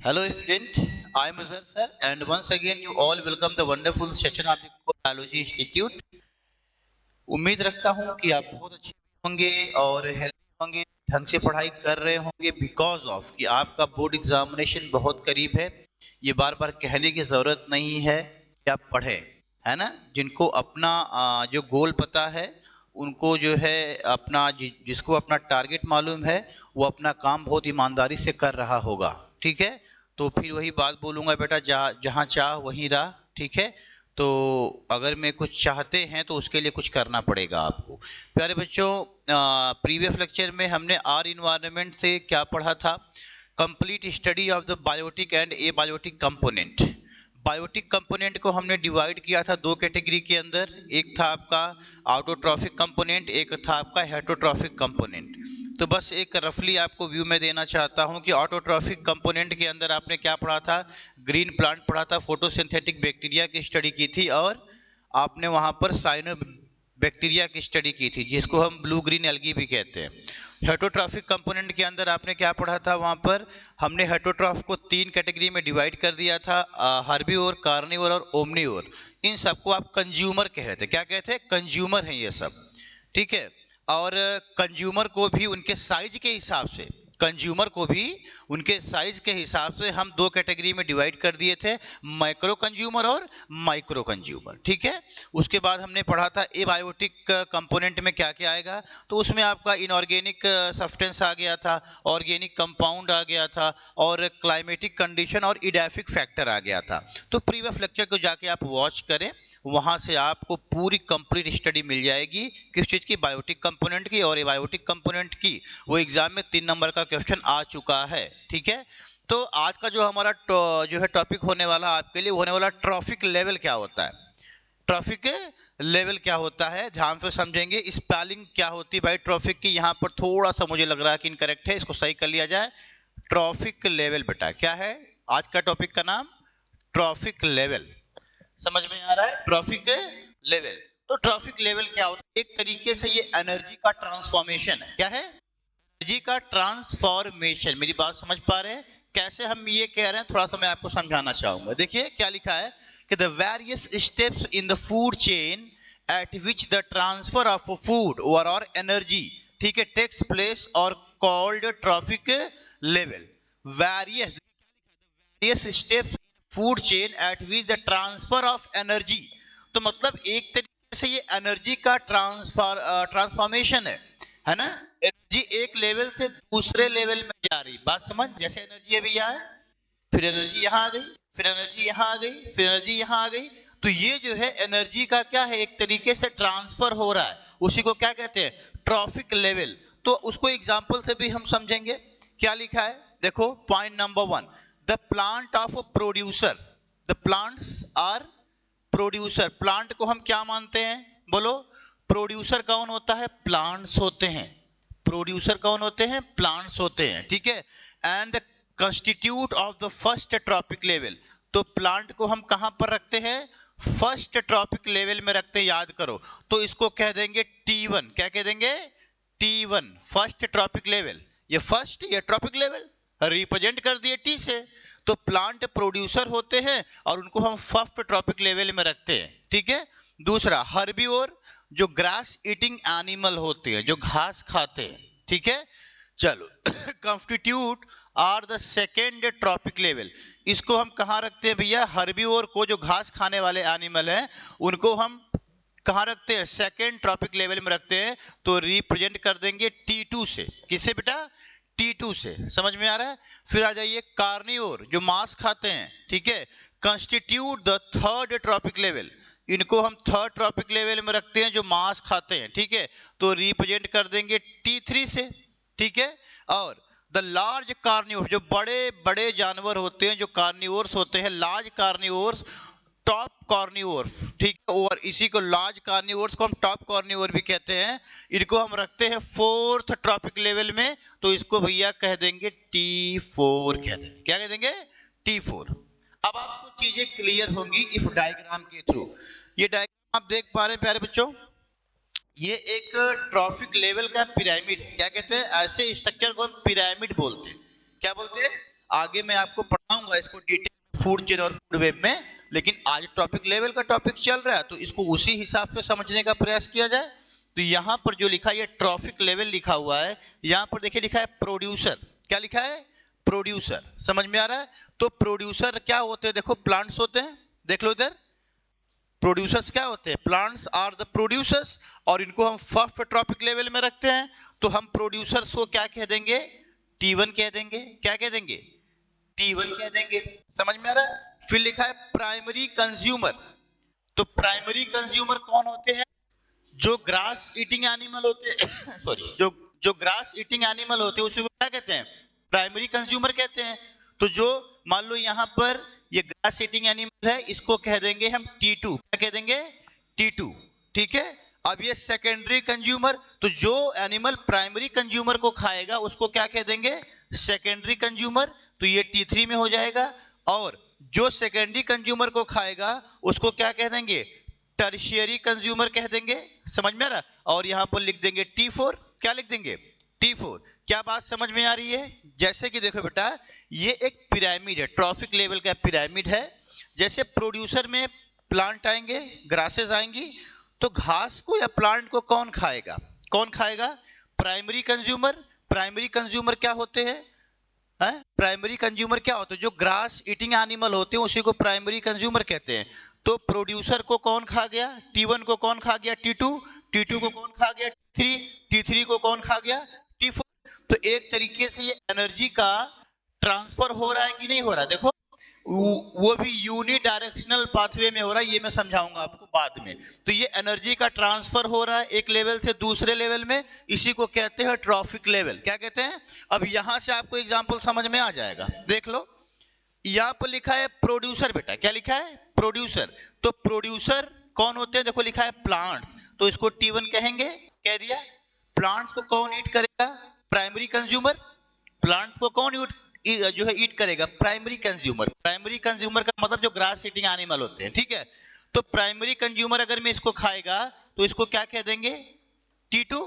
Hello student, I am Azhar sir and once again you all welcome the wonderful session of the Core Biology Institute. उम्मीद रखता हूँ कि आप बहुत अच्छे होंगे और हेल्दी होंगे, ढंग से पढ़ाई कर रहे होंगे बिकॉज ऑफ कि आपका बोर्ड एग्जामिनेशन बहुत करीब है। ये बार बार कहने की ज़रूरत नहीं है कि आप पढ़ें, है ना। जिनको अपना जो गोल पता है उनको जो है अपना जिसको अपना टारगेट मालूम है वो अपना काम बहुत ईमानदारी से कर रहा होगा। ठीक है, तो फिर वही बात बोलूँगा बेटा, जहाँ चाह वहीं राह। ठीक है, तो अगर मैं कुछ चाहते हैं तो उसके लिए कुछ करना पड़ेगा आपको। प्यारे बच्चों, प्रीवियस लेक्चर में हमने आर इन्वायरमेंट से क्या पढ़ा था? Complete study of the biotic and abiotic component. Biotic component को हमने डिवाइड किया था दो कैटेगरी के अंदर, एक था आपका ऑटोट्रॉफिक कंपोनेंट, एक था आपका हेटरोट्रॉफिक कंपोनेंट। तो बस एक रफली आपको व्यू में देना चाहता हूं कि ऑटोट्रॉफिक कंपोनेंट के अंदर आपने क्या पढ़ा था? ग्रीन प्लांट पढ़ा था, फोटोसिंथेटिक बैक्टीरिया की स्टडी की थी और आपने वहां पर साइनो बैक्टीरिया की स्टडी की थी जिसको हम ब्लू ग्रीन एल्गी भी कहते हैं। हेटरोट्रॉफिक कंपोनेंट के अंदर आपने क्या पढ़ा था? वहां पर हमने हेटरोट्रॉफ को तीन कैटेगरी में डिवाइड कर दिया था, हर्बीवोर, कार्निवोर और ओमनीवोर। इन सबको आप कंज्यूमर कहते हैं। क्या कहते हैं? कंज्यूमर हैं ये सब। ठीक है, और कंज्यूमर को भी उनके साइज के हिसाब से, कंज्यूमर को भी उनके साइज के हिसाब से हम दो कैटेगरी में डिवाइड कर दिए थे, माइक्रो कंज्यूमर और माइक्रो कंज्यूमर। ठीक है, उसके बाद हमने पढ़ा था एबायोटिक कंपोनेंट में क्या क्या आएगा। तो उसमें आपका इनऑर्गेनिक सब्सटेंस आ गया था, ऑर्गेनिक कंपाउंड आ गया था और क्लाइमेटिक कंडीशन और इडेफिक फैक्टर आ गया था। तो प्रीवियस लेक्चर को जाके आप वॉच करें, वहां से आपको पूरी कंप्लीट स्टडी मिल जाएगी किस चीज की? बायोटिक कंपोनेंट की और एबायोटिक कंपोनेंट की। वो एग्जाम में 3 नंबर का क्वेश्चन आ चुका है। ठीक है, तो आज का जो हमारा जो है टॉपिक होने वाला आपके लिए होने वाला, ट्रॉफिक लेवल क्या होता है। ट्रॉफिक लेवल क्या होता है, ध्यान से समझेंगे। स्पेलिंग क्या होती है भाई ट्रॉफिक की? यहाँ पर थोड़ा सा मुझे लग रहा है कि इनकरेक्ट है, इसको सही कर लिया जाए। ट्रॉफिक लेवल बेटा क्या है? आज का टॉपिक का नाम ट्रॉफिक लेवल। समझ में आ रहा है? Trophic level. तो ट्रॉफिक लेवल क्या होता है? एक तरीके से ये एनर्जी का ट्रांसफॉर्मेशन है। क्या है? एनर्जी का ट्रांसफॉर्मेशन। मेरी बात समझ पा रहे हैं? कैसे हम ये कह रहे हैं थोड़ा सा मैं आपको समझाना चाहूंगा। देखिए क्या लिखा है कि the various steps in the food chain eight which the transfer of food और एनर्जी, ठीक है, टेक्स प्लेस और called trophic level. Various steps food chain eight which the transfer of energy. तो मतलब एक तरीके से ये एनर्जी का ट्रांसफॉर्मेशन है ना। एनर्जी एक लेवल से दूसरे लेवल में जा रही, बात समझ? जैसे एनर्जी अभी यहाँ है, फिर एनर्जी यहाँ आ गई, फिर एनर्जी यहाँ आ गई, फिर एनर्जी यहाँ आ गई। तो ये जो है एनर्जी का क्या है, एक तरीके से ट्रांसफर हो रहा है, उसी को क्या कहते हैं? Trophic level. तो उसको एग्जांपल से भी हम समझेंगे। क्या लिखा है देखो, point number 1, the plant of producer. The plants are producer. Plant को हम क्या मानते हैं? बोलो। प्रोड्यूसर कौन होता है? प्लांट्स होते हैं। प्रोड्यूसर कौन होते हैं? प्लांट्स होते हैं। ठीक है, and the constitute of the first trophic level. तो प्लांट को हम कहां पर रखते हैं? फर्स्ट ट्रॉपिक लेवल में रखते हैं, याद करो। तो इसको कह देंगे T1। क्या कह देंगे? T1, first trophic level. ये फर्स्ट, ये ट्रॉपिक लेवल रिप्रेजेंट कर दिए टी से। तो प्लांट प्रोड्यूसर होते हैं और उनको हम फर्स्ट ट्रॉपिक लेवल में रखते हैं। ठीक है, दूसरा हर्बीवोर, जो ग्रास ईटिंग एनिमल होते हैं, जो घास खाते हैं। ठीक है, चलो constitute are the second trophic level. इसको हम कहां रखते हैं भैया? हर्बीवोर को, जो घास खाने वाले एनिमल हैं, उनको हम कहां रखते हैं? सेकेंड ट्रॉपिक लेवल में रखते हैं। तो रिप्रेजेंट कर देंगे T2 से। किससे बेटा? T2 से। समझ में आ रहा है? फिर आ जाइए कार्निवोर, जो मांस खाते हैं। ठीक है, constitute the third trophic level. इनको हम थर्ड ट्रॉपिक लेवल में रखते हैं, जो मांस खाते हैं। ठीक है, तो रिप्रेजेंट कर देंगे T3 से। ठीक है, और द लार्ज कार्निवोर्स, जो बड़े बड़े जानवर होते हैं, जो कार्निवोर्स होते हैं, लार्ज कार्निवोर्स, टॉप कार्निवोर्स। ठीक है, और इसी को लार्ज कार्निवोर्स को हम टॉप कार्निवोर भी कहते हैं। इनको हम रखते हैं फोर्थ ट्रॉपिक लेवल में। तो इसको भैया कह देंगे T4 कह देंगे। क्या कह देंगे? T4। अब आपको चीजें क्लियर होंगी इस डायग्राम के थ्रू। ये डायग्राम आप देख पा रहे हैं प्यारे बच्चों, ये एक ट्रॉफिक लेवल का पिरामिड है। क्या कहते हैं? ऐसे स्ट्रक्चर को हम पिरामिड बोलते हैं। क्या बोलते हैं? आगे मैं आपको पढ़ाऊंगा इसको डिटेल फूड चेन और फूड वेब में, लेकिन आज टॉपिक लेवल का टॉपिक चल रहा है तो इसको उसी हिसाब से समझने का प्रयास किया जाए। तो यहाँ पर जो लिखा है ये ट्रॉफिक लेवल लिखा हुआ है, यहाँ पर देखिए लिखा है प्रोड्यूसर। क्या लिखा है? प्रोड्यूसर। समझ में आ रहा है? तो प्रोड्यूसर क्या होते हैं? देखो प्लांट्स होते हैं, देख लो इधर, प्रोड्यूसर्स क्या होते हैं? प्लांट्स आर द प्रोड्यूसर्स, और इनको हम फर्स्ट ट्रॉपिक लेवल में रखते हैं। तो हम प्रोड्यूसर्स को क्या कह देंगे? T1 कह देंगे। क्या कह देंगे? T1 कह देंगे। समझ में आ रहा है? फिर लिखा है प्राइमरी कंज्यूमर। तो प्राइमरी कंज्यूमर कौन होते हैं? जो ग्रास ईटिंग एनिमल होते हैं सॉरी, जो जो ग्रास ईटिंग एनिमल होते हैं उसी को क्या कहते हैं? प्राइमरी कंज्यूमर कहते हैं। तो जो मान लो यहाँ पर ये ग्रास ईटिंग एनिमल है, इसको कह देंगे हम T2। क्या कह देंगे? T2। ठीक है। अब ये सेकेंडरी कंज्यूमर, तो जो एनिमल प्राइमरी कंज्यूमर को खाएगा उसको क्या कह देंगे? Secondary consumer. तो ये T3 में हो जाएगा। और जो सेकेंडरी कंज्यूमर को खाएगा उसको क्या कह देंगे? टर्शियरी कंज्यूमर कह देंगे। समझ में आ रहा? और यहां पर लिख देंगे T4। क्या लिख देंगे? T4। क्या बात समझ में आ रही है? जैसे कि देखो बेटा, ये एक पिरामिड है, ट्रॉफिक लेवल का पिरामिड है। जैसे प्रोड्यूसर में प्लांट आएंगे, ग्रासेस आएंगी, तो घास को या प्लांट को कौन खाएगा? कौन खाएगा? Primary consumer. प्राइमरी कंज्यूमर क्या होते हैं? प्राइमरी कंज्यूमर क्या होते हैं? जो ग्रास ईटिंग एनिमल होते हैं उसी को प्राइमरी कंज्यूमर कहते हैं। तो प्रोड्यूसर को कौन खा गया? T1 को कौन खा गया? T2। T2 को कौन खा गया? T3। T3 को कौन खा गया? T4। तो एक तरीके से ये एनर्जी का ट्रांसफर हो रहा है कि नहीं हो रहा है? देखो वो भी यूनिडायरेक्शनल पाथवे में हो रहा है, ये मैं समझाऊंगा आपको बाद में। तो ये एनर्जी का ट्रांसफर हो रहा है एक लेवल से दूसरे लेवल में, इसी को कहते हैं ट्रॉफिक लेवल। क्या कहते हैं? अब यहां से आपको एग्जांपल समझ में आ जाएगा। देख लो, यहां पर लिखा है प्रोड्यूसर। बेटा क्या लिखा है? प्रोड्यूसर। तो प्रोड्यूसर कौन होते हैं? देखो लिखा है प्लांट्स, तो इसको T1 कहेंगे, कह दिया। प्लांट्स को कौन ईट करेगा? Primary consumer. प्लांट्स को कौन जो है ईट करेगा? Primary consumer. प्राइमरी कंज्यूमर का मतलब जो ग्रास ईटिंग एनिमल होते हैं। ठीक है। तो प्राइमरी कंज्यूमर अगर मैं इसको खाएगा तो इसको क्या कह देंगे? T2।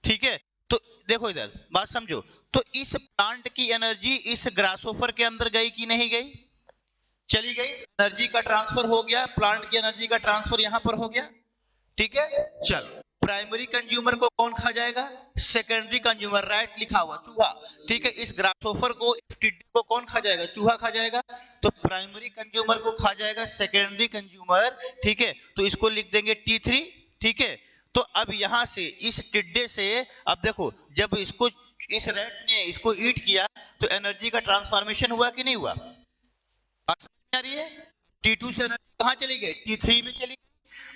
ठीक है। तो देखो इधर बात समझो, तो इस प्लांट की एनर्जी इस ग्रासोफर के अंदर गई कि नहीं गई? चली गई। एनर्जी का ट्रांसफर हो गया, प्लांट की एनर्जी का ट्रांसफर यहां पर हो गया। ठीक है। चलो, प्राइमरी कंज्यूमर को कौन खा जाएगा? Secondary consumer. राइट लिखा हुआ चूहा। ठीक है। इस ग्रासोफर को, टिड्डी को कौन खा जाएगा? चूहा खा जाएगा। तो प्राइमरी कंज्यूमर को खा जाएगा सेकेंडरी कंज्यूमर। ठीक है। तो इसको लिख देंगे T3। ठीक है। तो अब यहां से इस टिड्डे से, अब देखो, जब इसको इस रैट ने इसको ईट किया तो एनर्जी का ट्रांसफॉर्मेशन हुआ कि नहीं हुआ? बात समझ में आ रही है? T2 से एनर्जी कहां चली गई? T3 में चली गई।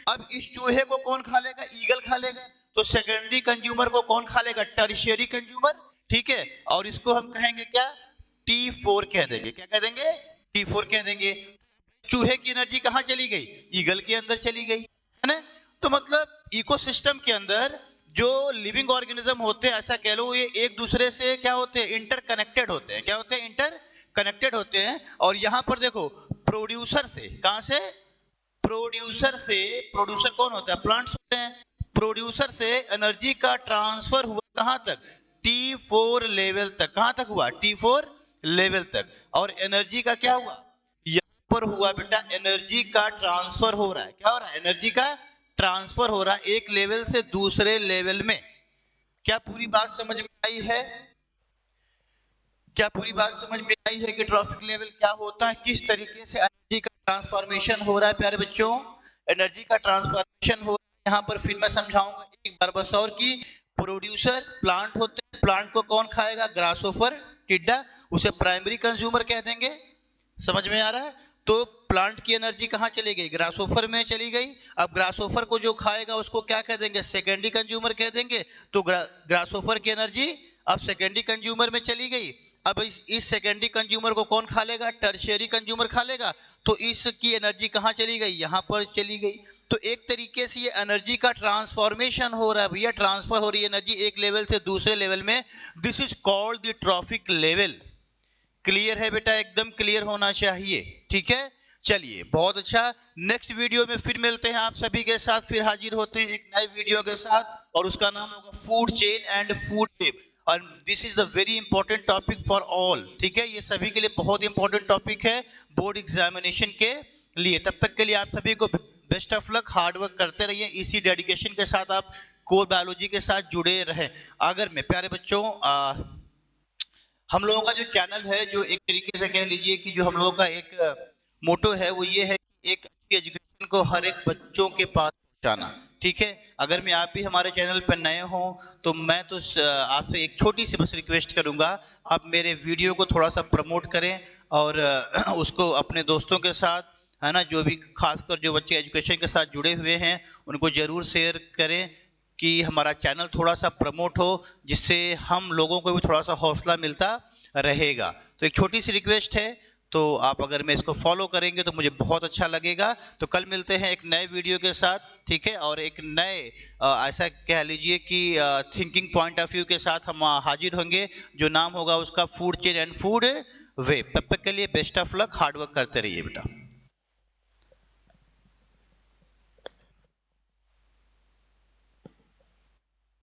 अब इस चूहे को कौन खा लेगा? ईगल खा लेगा। तो सेकेंडरी कंज्यूमर को कौन खा लेगा? Tertiary consumer. ठीक है। और इसको हम कहेंगे क्या? T4 कह देंगे। क्या कह देंगे? T4 कह देंगे। चूहे की एनर्जी कहां चली गई? ईगल के अंदर चली गई, है ना? तो मतलब इकोसिस्टम के अंदर जो लिविंग ऑर्गेनिज्म होते हैं, ऐसा कह लो, ये एक दूसरे से क्या होते हैं? इंटरकनेक्टेड होते हैं। क्या होते हैं? इंटरकनेक्टेड होते हैं। और यहां पर देखो, प्रोड्यूसर से, कहां से? प्रोड्यूसर से। प्रोड्यूसर कौन होता है? प्लांट्स होते हैं। प्रोड्यूसर से एनर्जी का ट्रांसफर हुआ कहां तक? T4 लेवल तक। कहां तक हुआ? T4 लेवल तक। और एनर्जी का क्या हुआ? यहां पर हुआ बेटा, एनर्जी का ट्रांसफर हो रहा है। क्या हो रहा है? एनर्जी का ट्रांसफर हो रहा है एक लेवल से दूसरे लेवल में। क्या पूरी बात समझ में आई है? क्या पूरी बात समझ में आई है कि ट्रॉफिक लेवल क्या होता है, किस तरीके से एनर्जी का ट्रांसफॉर्मेशन हो रहा है? प्यारे बच्चों, एनर्जी का ट्रांसफॉर्मेशन हो रहा है यहाँ पर। फिर मैं समझाऊंगा एक बार बस और, कि प्रोड्यूसर प्लांट होते हैं। प्लांट को कौन खाएगा? ग्रासोफर, टिड्डा। उसे प्राइमरी कंज्यूमर कह देंगे। समझ में आ रहा है? तो प्लांट की एनर्जी कहां चली गई? ग्रासोफर में चली गई। अब ग्रासोफर को जो खाएगा उसको क्या कह देंगे? सेकेंडरी कंज्यूमर कह देंगे। तो ग्रासोफर की एनर्जी अब सेकेंडरी कंज्यूमर में चली गई। अब इस सेकेंडरी कंज्यूमर को कौन खा लेगा? टर्शियरी कंज्यूमर खा लेगा। तो इसकी एनर्जी कहां चली गई? यहां पर चली गई। तो एक तरीके से ये एनर्जी का ट्रांसफॉर्मेशन हो रहा है भैया, ट्रांसफर हो रही है एनर्जी एक लेवल से दूसरे लेवल में। This is called the trophic level. Clear है बेटा? एकदम क्लियर होना चाहिए। ठीक है। चलिए, बहुत अच्छा। नेक्स्ट वीडियो में फिर मिलते हैं आप सभी के साथ, फिर हाजिर होते हैं एक नए वीडियो के साथ, और उसका नाम होगा food chain and food web. और this is the very important topic for all, ठीक है, ये सभी के लिए बहुत इंपॉर्टेंट टॉपिक है बोर्ड एग्जामिनेशन के लिए। तब तक के लिए आप सभी को best of luck, hard work करते रहिए, इसी डेडिकेशन के साथ आप कोर बायोलॉजी के साथ जुड़े रहें। अगर मैं प्यारे बच्चों हम लोगों का जो चैनल है, जो एक तरीके से कह लीजिए कि जो हम लोगों का एक मोटो है वो ये है कि एक अच्छी एजुकेशन को हर एक बच्चों के पास पहुंचाना, ठीक है। अगर मैं आप भी हमारे चैनल पर नए हो तो मैं तो आपसे एक छोटी सी बस रिक्वेस्ट करूंगा, आप मेरे वीडियो को थोड़ा सा प्रमोट करें और उसको अपने दोस्तों के साथ, है ना, जो भी खासकर जो बच्चे एजुकेशन के साथ जुड़े हुए हैं उनको जरूर शेयर करें कि हमारा चैनल थोड़ा सा प्रमोट हो, जिससे हम लोगों को भी थोड़ा सा हौसला मिलता रहेगा। तो एक छोटी सी रिक्वेस्ट है, तो आप अगर मैं इसको फॉलो करेंगे तो मुझे बहुत अच्छा लगेगा। तो कल मिलते हैं एक नए वीडियो के साथ, ठीक है, और एक नए ऐसा कह लीजिए कि थिंकिंग पॉइंट ऑफ व्यू के साथ हम हाजिर होंगे, जो नाम होगा उसका food chain and food web. तब तक के लिए best of luck, hard work करते रहिए बेटा।